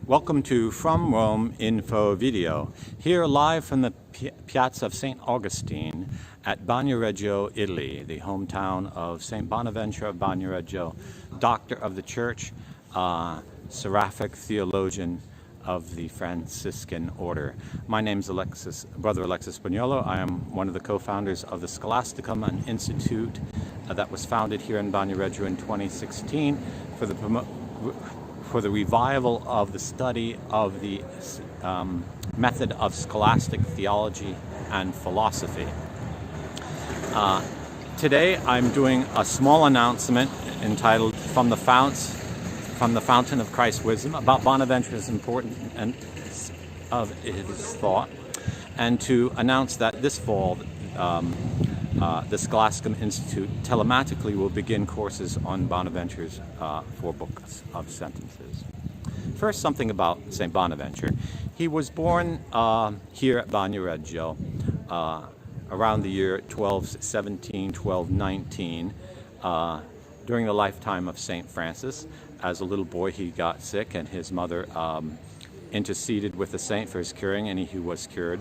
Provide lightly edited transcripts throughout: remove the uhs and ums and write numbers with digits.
Welcome to From Rome Info Video, here live from the Piazza of St. Augustine at Bagnoregio, Italy, the hometown of St. Bonaventure of Bagnoregio, doctor of the Church, seraphic theologian of the Franciscan Order. My name's Brother Alexis Spagnolo. I am one of the co-founders of the Scholasticum, an institute that was founded here in Bagnoregio in 2016 for the revival of the study of the method of scholastic theology and philosophy. Today I'm doing a small announcement entitled From the Fountain of Christ's Wisdom about Bonaventure's importance of his thought, and to announce that this fall the Scholasticum Institute telematically will begin courses on Bonaventure's 4 books of sentences. First, something about St. Bonaventure. He was born here at Bagnoregio around the year 1217, 1219, during the lifetime of St. Francis. As a little boy, he got sick, and his mother interceded with the saint for his curing, and he was cured.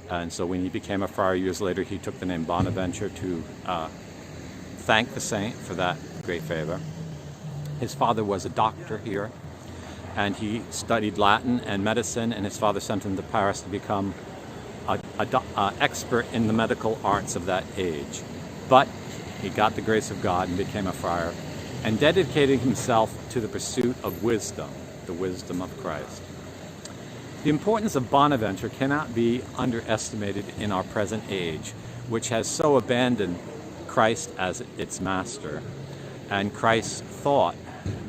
And so when he became a friar years later, he took the name Bonaventure to thank the saint for that great favor. His father was a doctor here, and he studied Latin and medicine, and his father sent him to Paris to become an expert in the medical arts of that age. But he got the grace of God and became a friar, and dedicated himself to the pursuit of wisdom, the wisdom of Christ. The importance of Bonaventure cannot be underestimated in our present age, which has so abandoned Christ as its master, and Christ's thought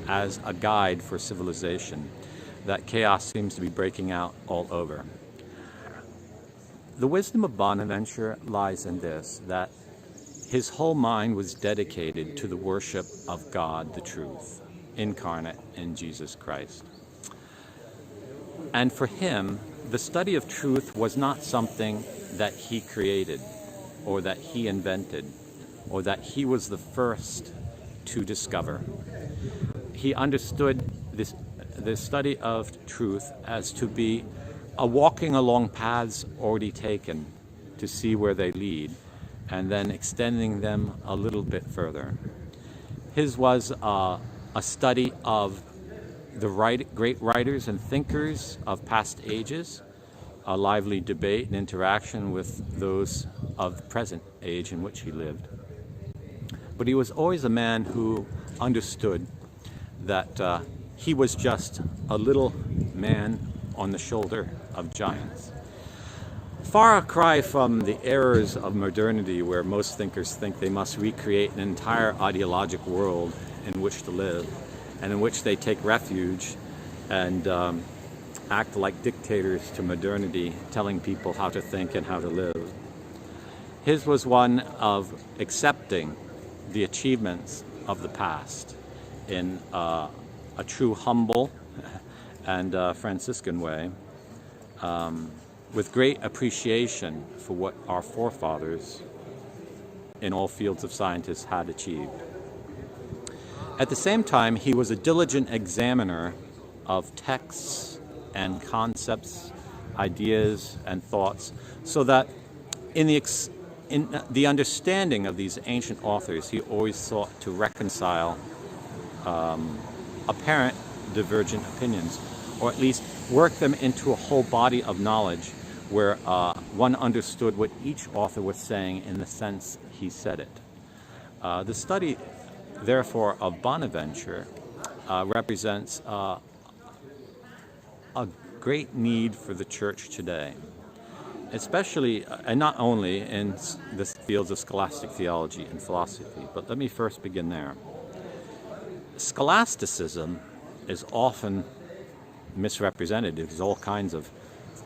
as a guide for civilization, that chaos seems to be breaking out all over. The wisdom of Bonaventure lies in this, that his whole mind was dedicated to the worship of God, the truth, incarnate in Jesus Christ. And for him, the study of truth was not something that he created, or that he invented, or that he was the first to discover. He understood the study of truth as to be a walking along paths already taken to see where they lead, and then extending them a little bit further. His was a study of the great writers and thinkers of past ages, a lively debate and interaction with those of the present age in which he lived. But he was always a man who understood that he was just a little man on the shoulder of giants. Far cry from the errors of modernity, where most thinkers think they must recreate an entire ideological world in which to live, and in which they take refuge and act like dictators to modernity, telling people how to think and how to live. His was one of accepting the achievements of the past in a true humble and Franciscan way, with great appreciation for what our forefathers in all fields of science had achieved. At the same time, he was a diligent examiner of texts and concepts, ideas and thoughts, so that in the understanding of these ancient authors, he always sought to reconcile apparent divergent opinions, or at least work them into a whole body of knowledge where one understood what each author was saying in the sense he said it. The study, therefore, of Bonaventure represents a great need for the church today, especially, and not only in the fields of scholastic theology and philosophy, but let me first begin there. Scholasticism is often misrepresented. There's all kinds of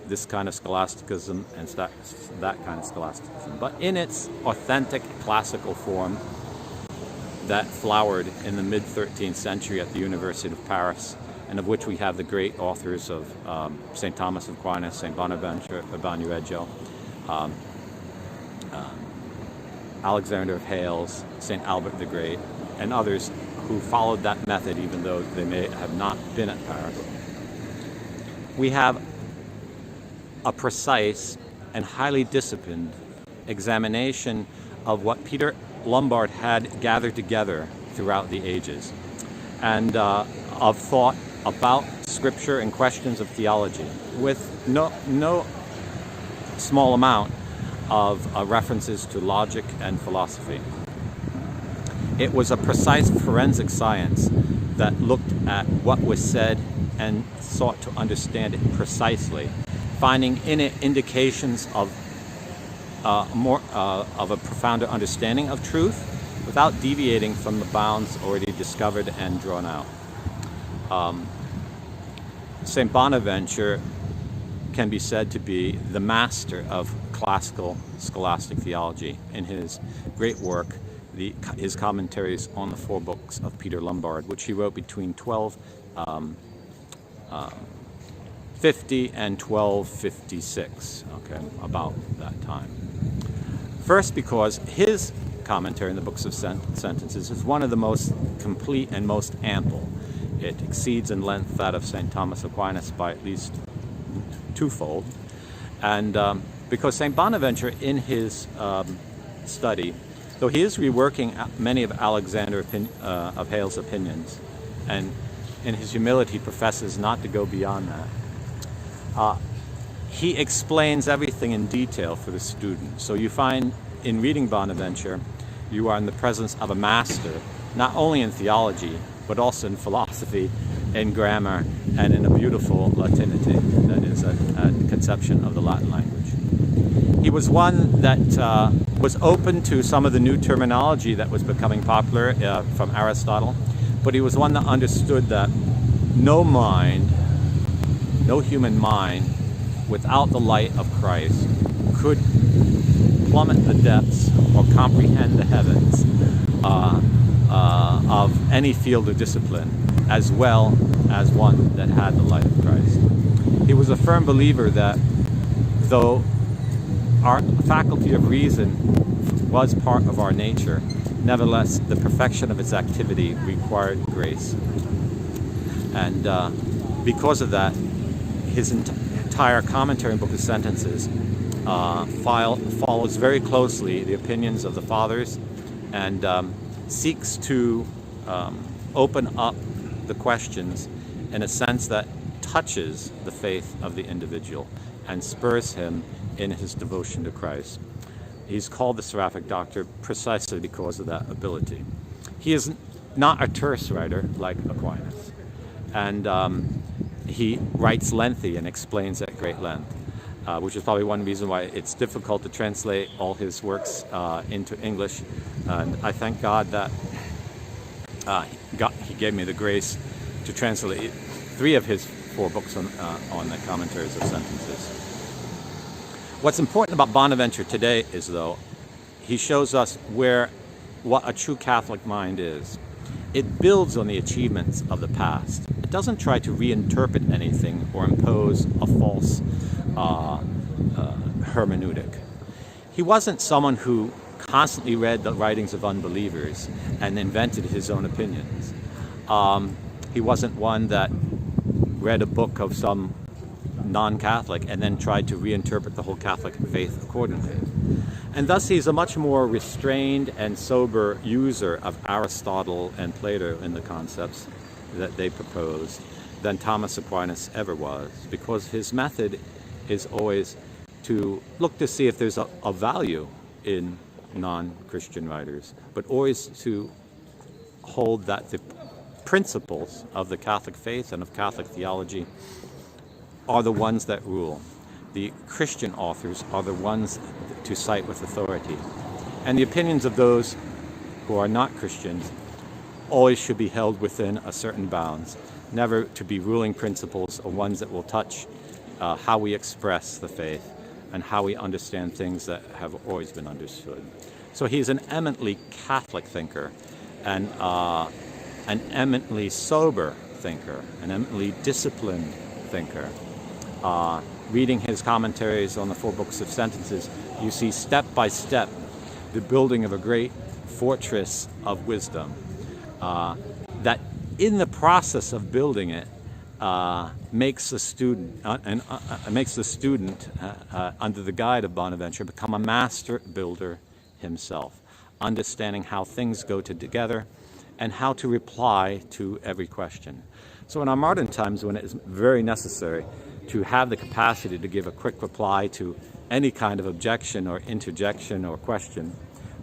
this kind of scholasticism and that kind of scholasticism, but in its authentic classical form, that flowered in the mid-13th century at the University of Paris, and of which we have the great authors of St. Thomas of Aquinas, St. Bonaventure of Bagnoregio, Alexander of Hales, St. Albert the Great, and others who followed that method even though they may have not been at Paris. we have a precise and highly disciplined examination of what Peter Lombard had gathered together throughout the ages, and of thought about Scripture and questions of theology, with no small amount of references to logic and philosophy. It was a precise forensic science that looked at what was said and sought to understand it precisely, finding in it indications of a profounder understanding of truth without deviating from the bounds already discovered and drawn out. St. Bonaventure can be said to be the master of classical scholastic theology in his great work, his commentaries on the 4 books of Peter Lombard, which he wrote between 1250 and 1256, okay, about that time. First, because his commentary in the books of sentences is one of the most complete and most ample. It exceeds in length that of St. Thomas Aquinas by at least twofold. And because St. Bonaventure, in his study, though he is reworking many of Alexander of Hale's opinions, and in his humility professes not to go beyond that, he explains everything in detail for the student. So you find in reading Bonaventure, you are in the presence of a master, not only in theology, but also in philosophy, in grammar, and in a beautiful Latinity, that is a conception of the Latin language. He was one that was open to some of the new terminology that was becoming popular from Aristotle, but he was one that understood that no human mind, without the light of Christ, could plummet the depths or comprehend the heavens of any field of discipline, as well as one that had the light of Christ. He was a firm believer that though our faculty of reason was part of our nature, nevertheless the perfection of its activity required grace. And because of that, his entire commentary and book of sentences follows very closely the opinions of the fathers, and seeks to open up the questions in a sense that touches the faith of the individual and spurs him in his devotion to Christ. He's called the Seraphic Doctor precisely because of that ability. He is not a terse writer like Aquinas, and he writes lengthy and explains at great length, which is probably one reason why it's difficult to translate all his works into English. And I thank God that he gave me the grace to translate 3 of his 4 books on the commentaries of sentences. What's important about Bonaventure today is, though, he shows us what a true Catholic mind is. It builds on the achievements of the past. It doesn't try to reinterpret anything or impose a false hermeneutic. He wasn't someone who constantly read the writings of unbelievers and invented his own opinions. He wasn't one that read a book of some non-Catholic and then tried to reinterpret the whole Catholic faith accordingly. And thus he's a much more restrained and sober user of Aristotle and Plato in the concepts that they proposed than Thomas Aquinas ever was, because his method is always to look to see if there's a value in non-Christian writers, but always to hold that the principles of the Catholic faith and of Catholic theology are the ones that rule. The Christian authors are the ones to cite with authority. And the opinions of those who are not Christians always should be held within a certain bounds, never to be ruling principles or ones that will touch how we express the faith and how we understand things that have always been understood. So he's an eminently Catholic thinker, and an eminently sober thinker, an eminently disciplined thinker. Reading his commentaries on the 4 books of sentences, you see step by step the building of a great fortress of wisdom, that in the process of building it, makes the student under the guide of Bonaventure become a master builder himself, understanding how things go together and how to reply to every question. So in our modern times, when it is very necessary to have the capacity to give a quick reply to any kind of objection or interjection or question,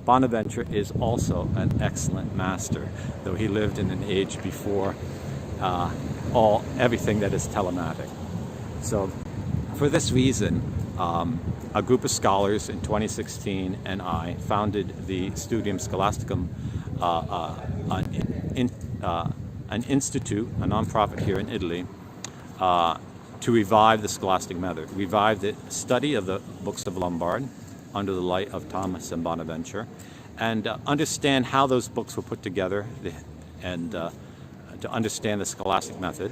Bonaventure is also an excellent master, though he lived in an age before everything that is telematic. So for this reason, a group of scholars in 2016 and I founded the Studium Scholasticum, an institute, a nonprofit here in Italy, to revive the scholastic method, revive the study of the books of Lombard under the light of Thomas and Bonaventure, and understand how those books were put together, and to understand the scholastic method,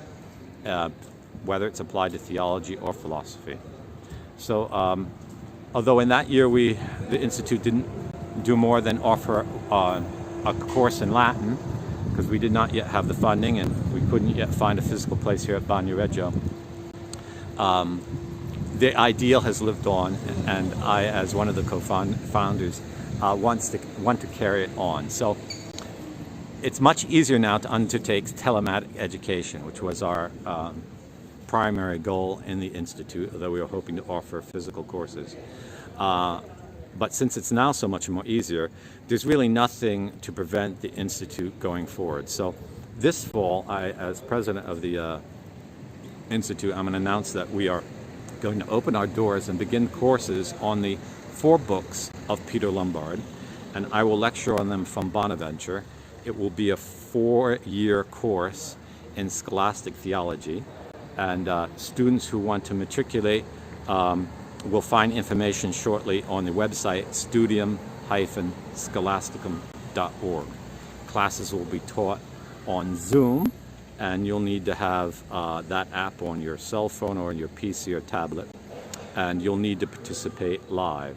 whether it's applied to theology or philosophy. So although in that year the Institute didn't do more than offer a course in Latin, because we did not yet have the funding and we couldn't yet find a physical place here at Bagnoregio, the ideal has lived on, and I, as one of the co-founders, want to carry it on. So it's much easier now to undertake telematic education, which was our primary goal in the Institute, although we were hoping to offer physical courses. But since it's now so much more easier, there's really nothing to prevent the Institute going forward. So this fall, as president of the Institute, I'm going to announce that we are going to open our doors and begin courses on the 4 books of Peter Lombard, and I will lecture on them from Bonaventure. It will be a 4-year course in scholastic theology, and students who want to matriculate will find information shortly on the website studium-scholasticum.org. Classes will be taught on Zoom, and you'll need to have that app on your cell phone or on your PC or tablet, and you'll need to participate live.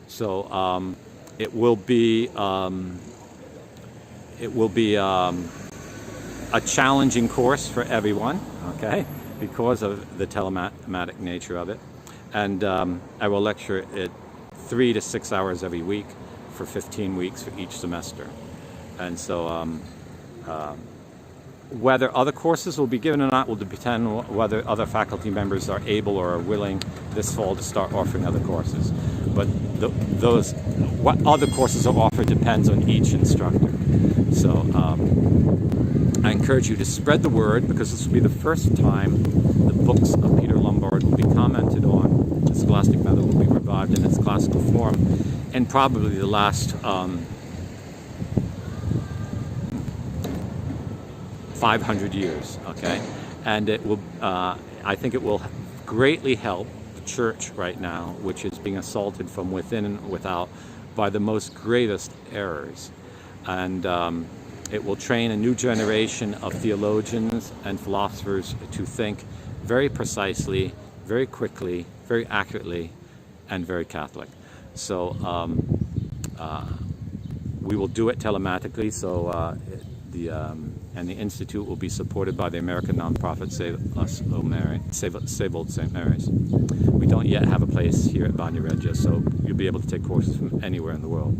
So it will be a challenging course for everyone, okay, because of the telematic nature of it. And I will lecture it 3 to 6 hours every week for 15 weeks for each semester. And so whether other courses will be given or not will depend on whether other faculty members are able or are willing this fall to start offering other courses. But what other courses are offered depends on each instructor. So I encourage you to spread the word, because this will be the first time the books of Peter Lombard will be commented on. The scholastic method will be revived in its classical form, and probably the last 500 years, okay? And it will, I think it will greatly help the church right now, which is being assaulted from within and without by the most gravest errors. And it will train a new generation of theologians and philosophers to think very precisely, very quickly, very accurately, and very Catholic. So we will do it telematically, so and the Institute will be supported by the American nonprofit Save Old St. Mary's. We don't yet have a place here at Bagnoregio, so you'll be able to take courses from anywhere in the world.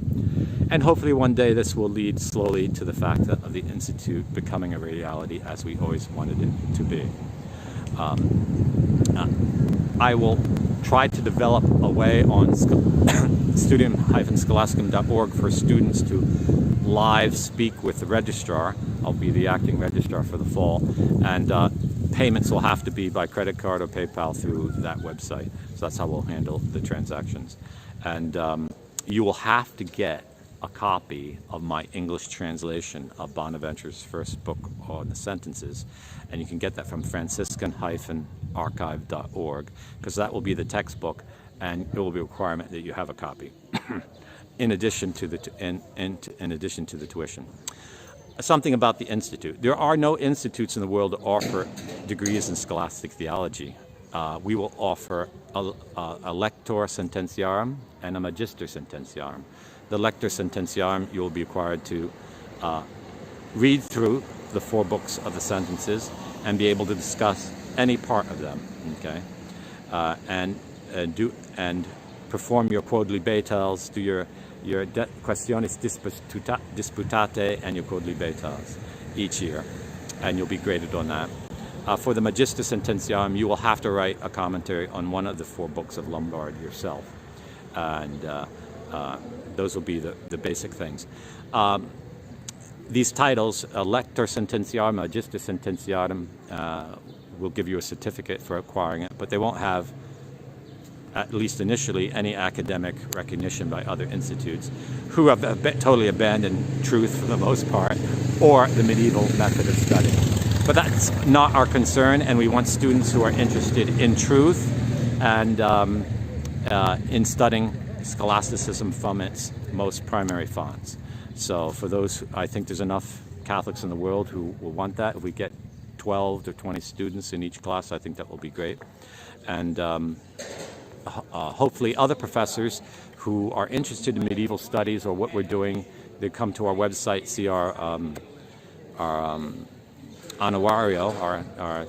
And hopefully one day this will lead slowly to the fact of the Institute becoming a reality, as we always wanted it to be. I will try to develop a way on studium-scholasticum.org for students to live speak with the registrar. I'll be the acting registrar for the fall, and payments will have to be by credit card or PayPal through that website. So that's how we'll handle the transactions. And you will have to get a copy of my English translation of Bonaventure's first book on the sentences, and you can get that from franciscan-archive.org, because that will be the textbook, and it will be a requirement that you have a copy in addition to the in addition to the tuition. Something about the Institute. There are no institutes in the world that offer degrees in scholastic theology. We will offer a lector sententiarum and a magister sententiarum. The lector sententiarum, you will be required to read through the 4 books of the sentences and be able to discuss any part of them, okay? And perform your quodlibetas, do your questiones disputate and your quodlibetas each year, and you'll be graded on that. For the Magister Sententiarum, you will have to write a commentary on one of the 4 books of Lombard yourself, and those will be the basic things. These titles, Lector Sententiarum, Magister Sententiarum, will give you a certificate for acquiring it, but they won't have, at least initially, any academic recognition by other institutes who have totally abandoned truth for the most part, or the medieval method of study. But that's not our concern, and we want students who are interested in truth and in studying scholasticism from its most primary fonts. So for those, I think there's enough Catholics in the world who will want that. If we get 12 to 20 students in each class, I think that will be great. And hopefully other professors who are interested in medieval studies or what we're doing, they come to our website, see our annuario, our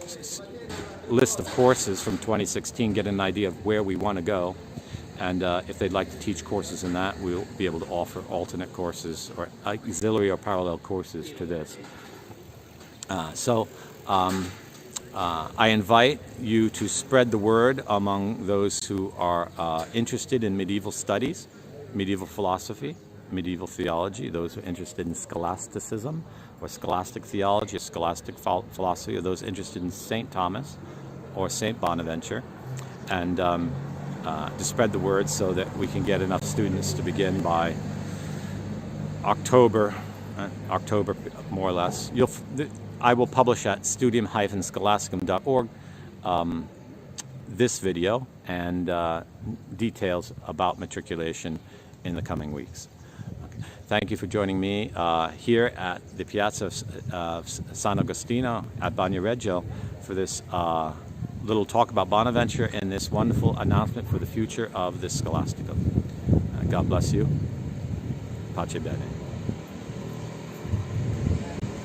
list of courses from 2016, get an idea of where we want to go. And if they'd like to teach courses in that, we'll be able to offer alternate courses or auxiliary or parallel courses to this. I invite you to spread the word among those who are interested in medieval studies, medieval philosophy, medieval theology, those who are interested in scholasticism or scholastic theology or scholastic philosophy, or those interested in St. Thomas or St. Bonaventure, and to spread the word so that we can get enough students to begin by October more or less. I will publish at studium-scholasticum.org this video and details about matriculation in the coming weeks. Okay. Thank you for joining me here at the Piazza of San Agostino at Bagnoregio for this little talk about Bonaventure and this wonderful announcement for the future of the Scholasticum. God bless you. Pace bene.